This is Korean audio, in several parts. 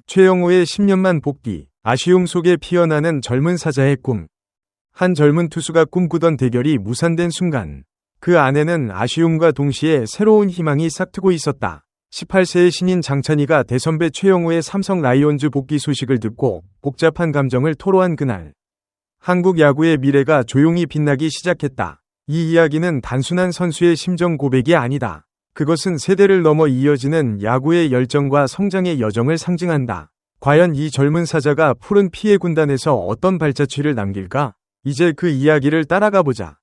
최영호의 10년만 복귀, 아쉬움 속에 피어나는 젊은 사자의 꿈. 한 젊은 투수가 꿈꾸던 대결이 무산된 순간, 그 안에는 아쉬움과 동시에 새로운 희망이 싹트고 있었다. 18세의 신인 장찬희가 대선배 최영호의 삼성 라이온즈 복귀 소식을 듣고 복잡한 감정을 토로한 그날, 한국 야구의 미래가 조용히 빛나기 시작했다. 이 이야기는 단순한 선수의 심정 고백이 아니다. 그것은 세대를 넘어 이어지는 야구의 열정과 성장의 여정을 상징한다. 과연 이 젊은 사자가 푸른 피해 군단에서 어떤 발자취를 남길까? 이제 그 이야기를 따라가 보자.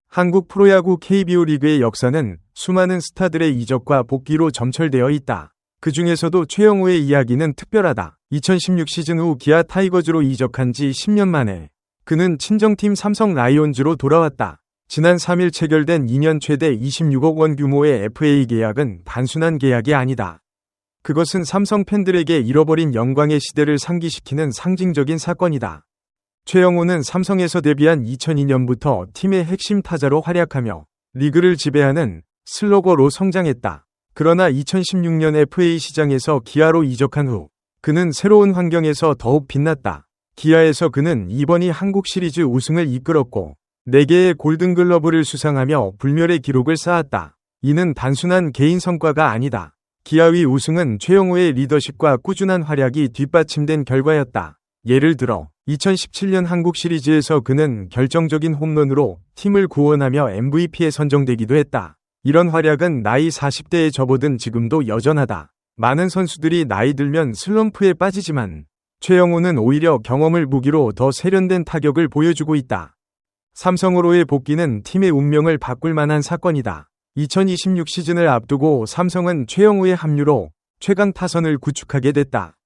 한국 프로야구 KBO 리그의 역사는 수많은 스타들의 이적과 복귀로 점철되어 있다. 그 중에서도 최영호의 이야기는 특별하다. 2016 시즌 후 기아 타이거즈로 이적한 지 10년 만에 그는 친정팀 삼성 라이온즈로 돌아왔다. 지난 3일 체결된 2년 최대 26억 원 규모의 FA 계약은 단순한 계약이 아니다. 그것은 삼성 팬들에게 잃어버린 영광의 시대를 상기시키는 상징적인 사건이다. 최영호는 삼성에서 데뷔한 2002년부터 팀의 핵심 타자로 활약하며 리그를 지배하는 슬러거로 성장했다. 그러나 2016년 FA 시장에서 기아로 이적한 후 그는 새로운 환경에서 더욱 빛났다. 기아에서 그는 이번이 한국 시리즈 우승을 이끌었고 4개의 골든글러브를 수상하며 불멸의 기록을 쌓았다. 이는 단순한 개인 성과가 아니다. 기아의 우승은 최영호의 리더십과 꾸준한 활약이 뒷받침된 결과였다. 예를 들어 2017년 한국 시리즈에서 그는 결정적인 홈런으로 팀을 구원하며 MVP에 선정되기도 했다. 이런 활약은 나이 40대에 접어든 지금도 여전하다. 많은 선수들이 나이 들면 슬럼프에 빠지지만 최영호는 오히려 경험을 무기로 더 세련된 타격을 보여주고 있다. 삼성으로의 복귀는 팀의 운명을 바꿀 만한 사건이다. 2026 시즌을 앞두고 삼성은 최영호의 합류로 최강 타선을 구축하게 됐다.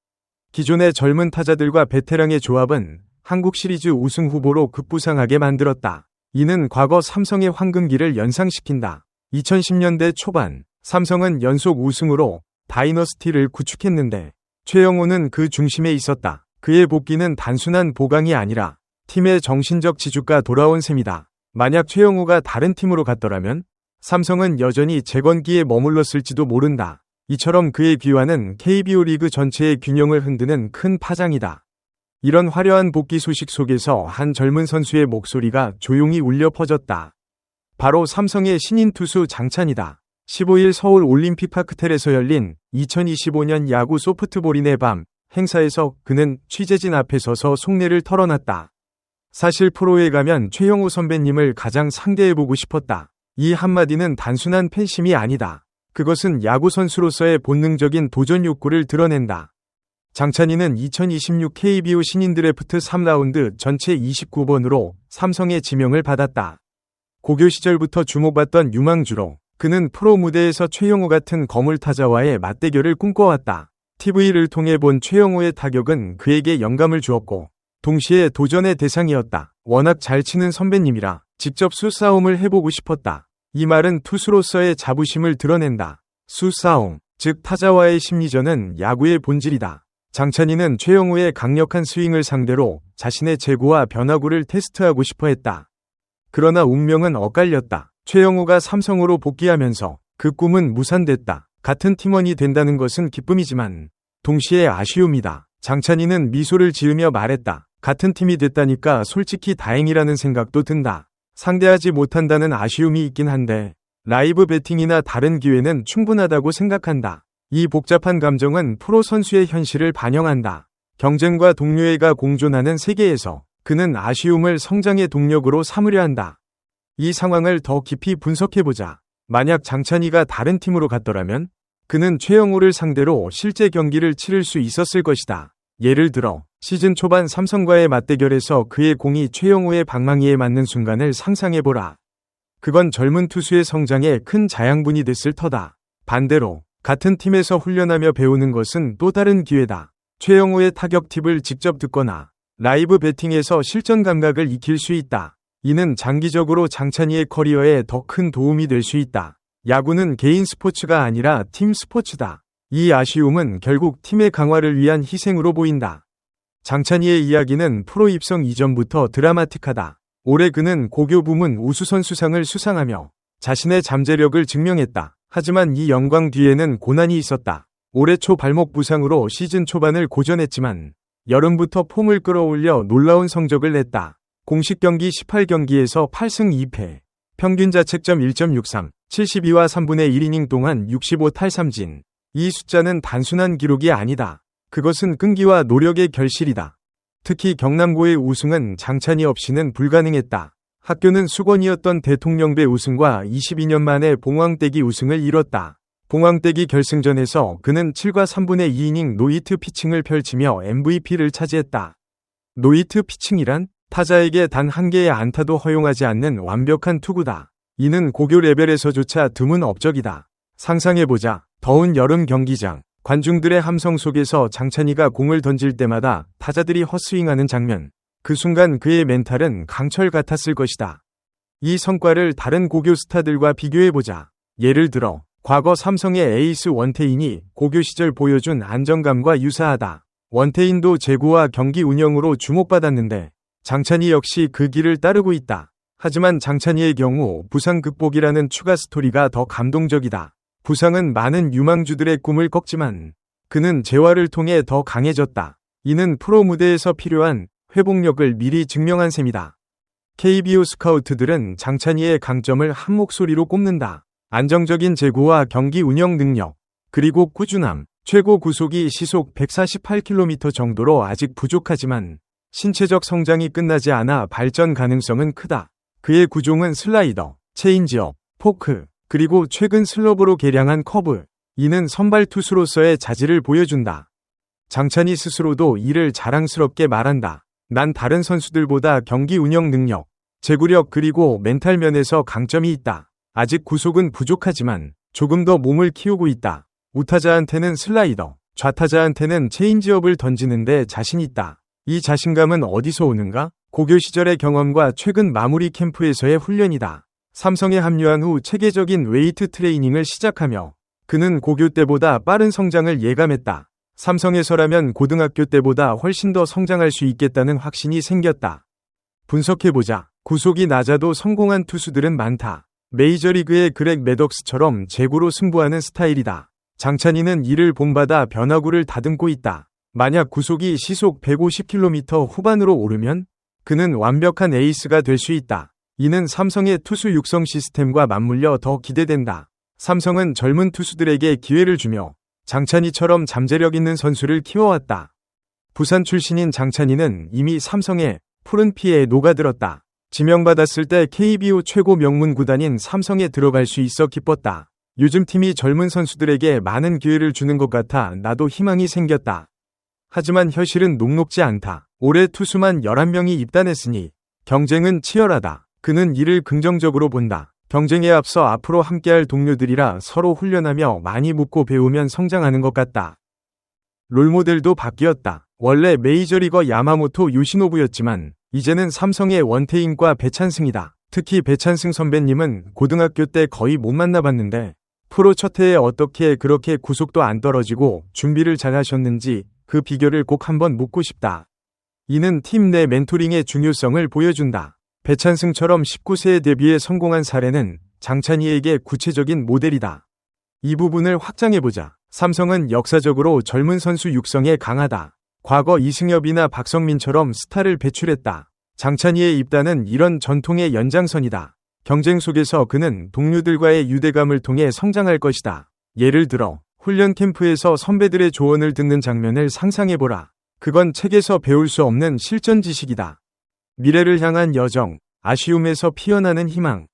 기존의 젊은 타자들과 베테랑의 조합은 한국 시리즈 우승 후보로 급부상하게 만들었다. 이는 과거 삼성의 황금기를 연상시킨다. 2010년대 초반, 삼성은 연속 우승으로 다이너스티를 구축했는데 최영호는 그 중심에 있었다. 그의 복귀는 단순한 보강이 아니라 팀의 정신적 지주가 돌아온 셈이다. 만약 최영호가 다른 팀으로 갔더라면 삼성은 여전히 재건기에 머물렀을지도 모른다. 이처럼 그의 귀환은 KBO 리그 전체의 균형을 흔드는 큰 파장이다. 이런 화려한 복귀 소식 속에서 한 젊은 선수의 목소리가 조용히 울려 퍼졌다. 바로 삼성의 신인 투수 장찬희다. 15일 서울 올림픽파크텔에서 열린 2025년 야구 소프트볼인의 밤 행사에서 그는 취재진 앞에 서서 속내를 털어놨다. 사실 프로에 가면 최영호 선배님을 가장 상대해보고 싶었다. 이 한마디는 단순한 팬심이 아니다. 그것은 야구 선수로서의 본능적인 도전 욕구를 드러낸다. 장찬희는 2026 KBO 신인 드래프트 3라운드 전체 29번으로 삼성의 지명을 받았다. 고교 시절부터 주목받던 유망주로 그는 프로 무대에서 최영호 같은 거물 타자와의 맞대결을 꿈꿔왔다. TV를 통해 본 최영호의 타격은 그에게 영감을 주었고 동시에 도전의 대상이었다. 워낙 잘 치는 선배님이라 직접 수싸움을 해보고 싶었다. 이 말은 투수로서의 자부심을 드러낸다. 수싸움, 즉 타자와의 심리전은 야구의 본질이다. 장찬희는 최영호의 강력한 스윙을 상대로 자신의 제구와 변화구를 테스트하고 싶어 했다. 그러나 운명은 엇갈렸다. 최영호가 삼성으로 복귀하면서 그 꿈은 무산됐다. 같은 팀원이 된다는 것은 기쁨이지만 동시에 아쉬움이다. 장찬희는 미소를 지으며 말했다. 같은 팀이 됐다니까 솔직히 다행이라는 생각도 든다. 상대하지 못한다는 아쉬움이 있긴 한데 라이브 배팅이나 다른 기회는 충분하다고 생각한다. 이 복잡한 감정은 프로 선수의 현실을 반영한다. 경쟁과 동료애가 공존하는 세계에서 그는 아쉬움을 성장의 동력으로 삼으려 한다. 이 상황을 더 깊이 분석해보자. 만약 장찬희가 다른 팀으로 갔더라면 그는 최영호를 상대로 실제 경기를 치를 수 있었을 것이다. 예를 들어 시즌 초반 삼성과의 맞대결에서 그의 공이 최영호의 방망이에 맞는 순간을 상상해보라. 그건 젊은 투수의 성장에 큰 자양분이 됐을 터다. 반대로 같은 팀에서 훈련하며 배우는 것은 또 다른 기회다. 최영호의 타격 팁을 직접 듣거나 라이브 배팅에서 실전 감각을 익힐 수 있다. 이는 장기적으로 장찬희의 커리어에 더 큰 도움이 될 수 있다. 야구는 개인 스포츠가 아니라 팀 스포츠다. 이 아쉬움은 결국 팀의 강화를 위한 희생으로 보인다. 장찬희의 이야기는 프로 입성 이전부터 드라마틱하다. 올해 그는 고교 부문 우수선수상을 수상하며 자신의 잠재력을 증명했다. 하지만 이 영광 뒤에는 고난이 있었다. 올해 초 발목 부상으로 시즌 초반을 고전했지만 여름부터 폼을 끌어올려 놀라운 성적을 냈다. 공식 경기 18경기에서 8승 2패, 평균 자책점 1.63, 72와 3분의 1이닝 동안 65탈삼진. 이 숫자는 단순한 기록이 아니다. 그것은 끈기와 노력의 결실이다. 특히 경남고의 우승은 장찬희 없이는 불가능했다. 학교는 수건이었던 대통령배 우승과 22년 만에 봉황떼기 우승을 이뤘다. 봉황떼기 결승전에서 그는 7과 3분의 2이닝 노히트 피칭을 펼치며 MVP를 차지했다. 노히트 피칭이란 타자에게 단 한 개의 안타도 허용하지 않는 완벽한 투구다. 이는 고교 레벨에서조차 드문 업적이다. 상상해보자. 더운 여름 경기장, 관중들의 함성 속에서 장찬희가 공을 던질 때마다 타자들이 헛스윙하는 장면. 그 순간 그의 멘탈은 강철 같았을 것이다. 이 성과를 다른 고교 스타들과 비교해보자. 예를 들어 과거 삼성의 에이스 원태인이 고교 시절 보여준 안정감과 유사하다. 원태인도 제구와 경기 운영으로 주목받았는데 장찬희 역시 그 길을 따르고 있다. 하지만 장찬희의 경우 부상 극복이라는 추가 스토리가 더 감동적이다. 부상은 많은 유망주들의 꿈을 꺾지만 그는 재활을 통해 더 강해졌다. 이는 프로 무대에서 필요한 회복력을 미리 증명한 셈이다. KBO 스카우트들은 장찬희의 강점을 한 목소리로 꼽는다. 안정적인 제구와 경기 운영 능력, 그리고 꾸준함. 최고 구속이 시속 148km 정도로 아직 부족하지만 신체적 성장이 끝나지 않아 발전 가능성은 크다. 그의 구종은 슬라이더, 체인지업, 포크, 그리고 최근 슬러브로 개량한 커브. 이는 선발 투수로서의 자질을 보여준다. 장찬희 스스로도 이를 자랑스럽게 말한다. 난 다른 선수들보다 경기 운영 능력, 제구력 그리고 멘탈 면에서 강점이 있다. 아직 구속은 부족하지만 조금 더 몸을 키우고 있다. 우타자한테는 슬라이더, 좌타자한테는 체인지업을 던지는데 자신 있다. 이 자신감은 어디서 오는가? 고교 시절의 경험과 최근 마무리 캠프에서의 훈련이다. 삼성에 합류한 후 체계적인 웨이트 트레이닝을 시작하며 그는 고교 때보다 빠른 성장을 예감했다. 삼성에서라면 고등학교 때보다 훨씬 더 성장할 수 있겠다는 확신이 생겼다. 분석해보자. 구속이 낮아도 성공한 투수들은 많다. 메이저리그의 그렉 매덕스처럼 제구로 승부하는 스타일이다. 장찬희는 이를 본받아 변화구를 다듬고 있다. 만약 구속이 시속 150km 후반으로 오르면 그는 완벽한 에이스가 될 수 있다. 이는 삼성의 투수 육성 시스템과 맞물려 더 기대된다. 삼성은 젊은 투수들에게 기회를 주며 장찬희처럼 잠재력 있는 선수를 키워왔다. 부산 출신인 장찬희는 이미 삼성의 푸른 피에 녹아들었다. 지명받았을 때 KBO 최고 명문 구단인 삼성에 들어갈 수 있어 기뻤다. 요즘 팀이 젊은 선수들에게 많은 기회를 주는 것 같아 나도 희망이 생겼다. 하지만 현실은 녹록지 않다. 올해 투수만 11명이 입단했으니 경쟁은 치열하다. 그는 이를 긍정적으로 본다. 경쟁에 앞서 앞으로 함께할 동료들이라 서로 훈련하며 많이 묻고 배우면 성장하는 것 같다. 롤모델도 바뀌었다. 원래 메이저리거 야마모토 요시노부였지만 이제는 삼성의 원태인과 배찬승이다. 특히 배찬승 선배님은 고등학교 때 거의 못 만나봤는데 프로 첫 해에 어떻게 그렇게 구속도 안 떨어지고 준비를 잘 하셨는지 그 비결을 꼭 한번 묻고 싶다. 이는 팀 내 멘토링의 중요성을 보여준다. 배찬승처럼 19세에 데뷔해 성공한 사례는 장찬희에게 구체적인 모델이다. 이 부분을 확장해보자. 삼성은 역사적으로 젊은 선수 육성에 강하다. 과거 이승엽이나 박성민처럼 스타를 배출했다. 장찬희의 입단은 이런 전통의 연장선이다. 경쟁 속에서 그는 동료들과의 유대감을 통해 성장할 것이다. 예를 들어 훈련 캠프에서 선배들의 조언을 듣는 장면을 상상해보라. 그건 책에서 배울 수 없는 실전 지식이다. 미래를 향한 여정, 아쉬움에서 피어나는 희망.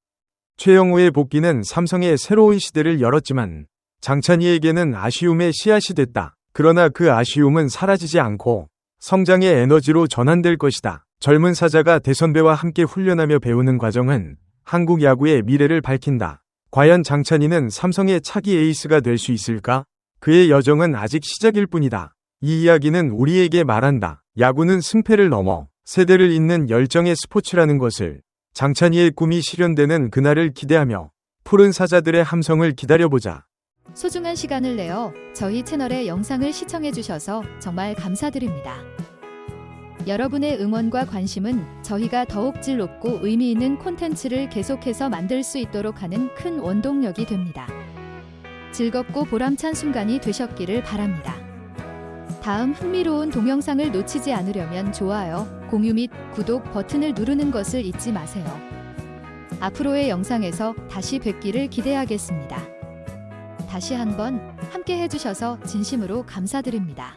최영우의 복귀는 삼성의 새로운 시대를 열었지만 장찬희에게는 아쉬움의 씨앗이 됐다. 그러나 그 아쉬움은 사라지지 않고 성장의 에너지로 전환될 것이다. 젊은 사자가 대선배와 함께 훈련하며 배우는 과정은 한국 야구의 미래를 밝힌다. 과연 장찬희는 삼성의 차기 에이스가 될 수 있을까? 그의 여정은 아직 시작일 뿐이다. 이 이야기는 우리에게 말한다. 야구는 승패를 넘어 세대를 잇는 열정의 스포츠라는 것을. 장찬희의 꿈이 실현되는 그날을 기대하며 푸른 사자들의 함성을 기다려보자. 소중한 시간을 내어 저희 채널의 영상을 시청해주셔서 정말 감사드립니다. 여러분의 응원과 관심은 저희가 더욱 질 높고 의미 있는 콘텐츠를 계속해서 만들 수 있도록 하는 큰 원동력이 됩니다. 즐겁고 보람찬 순간이 되셨기를 바랍니다. 다음 흥미로운 동영상을 놓치지 않으려면 좋아요, 공유 및 구독 버튼을 누르는 것을 잊지 마세요. 앞으로의 영상에서 다시 뵙기를 기대하겠습니다. 다시 한번 함께 해주셔서 진심으로 감사드립니다.